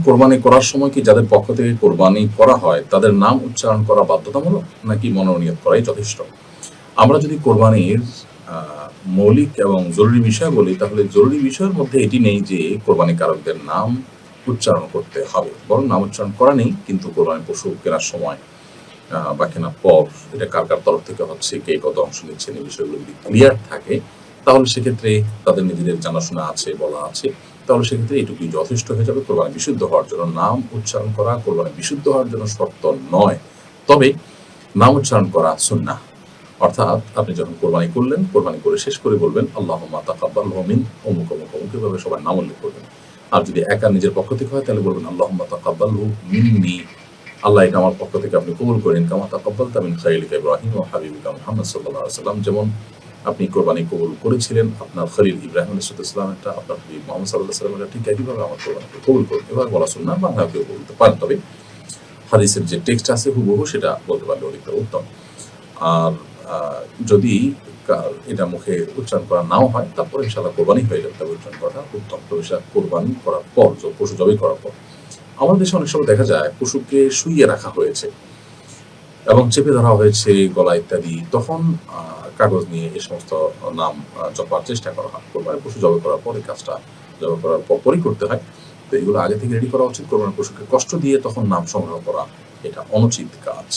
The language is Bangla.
কোরবানি করার সময় কি যাদের পক্ষ থেকে কোরবানি করা হয় তাদের নাম উচ্চারণ করা বাধ্যতামূলক নাকি মনোনিয়ত করাই যথেষ্ট? আমরা যদি কোরবানির মৌলিক এবং জরুরি বিষয় বলি, তাহলে জরুরি বিষয়ের মধ্যে এটি নেই যে কোরবানিকারকদের নাম উচ্চারণ করতে হবে, বরং নাম উচ্চারণ করা নেই, কিন্তু কোরবানি পশু কেনার সময় বা কেনার পর এটা কার কার তরফ থেকে হচ্ছে, কে কত অংশ নিচ্ছেন, এই বিষয়গুলো যদি ক্লিয়ার থাকে তাহলে সেক্ষেত্রে তাদের নিজেদের জানাশোনা আছে, বলা আছে, তাহলে সেক্ষেত্রে এটুকুই যথেষ্ট হয়ে যাবে কোরবানি বিশুদ্ধ হওয়ার জন্য। নাম উচ্চারণ করা কোরবানি বিশুদ্ধ হওয়ার জন্য শর্ত নয়, তবে নাম উচ্চারণ করা সুন্নাহ। অর্থাৎ আপনি যখন কোরবানি করলেন, কোরবানি করে শেষ করে বলবেন আল্লাহুম্মা তাকাব্বালহু মিন অমুক অমুক অমুক, এভাবে সবার নাম উল্লেখ করবেন। আর যদি একা নিজের পক্ষ থেকে হয় তাহলে বলবেন আল্লাহুম্মা তাকাব্বালহু মিন্নি, আল্লাহ এটা আমার পক্ষ থেকে আপনি কবুল করেন, কামা তাকাব্বালতা মিন খালিলিকা ইব্রাহিম ওয়া হাবিবিকা মুহাম্মদ সাল্লাল্লাহু আলাইহি ওয়াসাল্লাম, যেমন আপনি কোরবানি কবুল করেছিলেন আপনার খলিল ইব্রাহিম আলাইহিস সালাম এটা, আপনার হাবিব মুহাম্মদ সাল্লাল্লাহু আলাইহি ওয়াসাল্লাম এটা, ঠিক একইভাবে আমার কোরবানিকে কবুল করুন। এভাবে বলা সুন্নাহ, বাংলায় কেউ বলতে পারেন, তবে হাদিসের যে টেক্সট আছে হুবহু সেটা বলতে পারলে অধিকতর উত্তম। আর যদি এটা মুখে উচ্চারণ করা নাও হয় তারপরে ইনশাআল্লাহ কোরবানি হয়ে যাবে, তবে উচ্চারণ করাটা উত্তম। তবে সেটা কোরবানি করার পর, পশু জবাই করার পর। আমাদের দেশে অনেক সময় দেখা যায় পশুকে শুইয়ে রাখা হয়েছে এবং চেপে ধরা হয়েছে গলা ইত্যাদি, তখন কাগজ নিয়ে এই সমস্ত নাম জপার চেষ্টা করা হয়। কোরবানি পশু জবাই করার পর এই কাজটা জবাই করার পরই করতে হয়। তো এগুলো আগে থেকে রেডি করা উচিত। কোরবানি পশুকে কষ্ট দিয়ে তখন নাম সংগ্রহ করা এটা অনুচিত কাজ।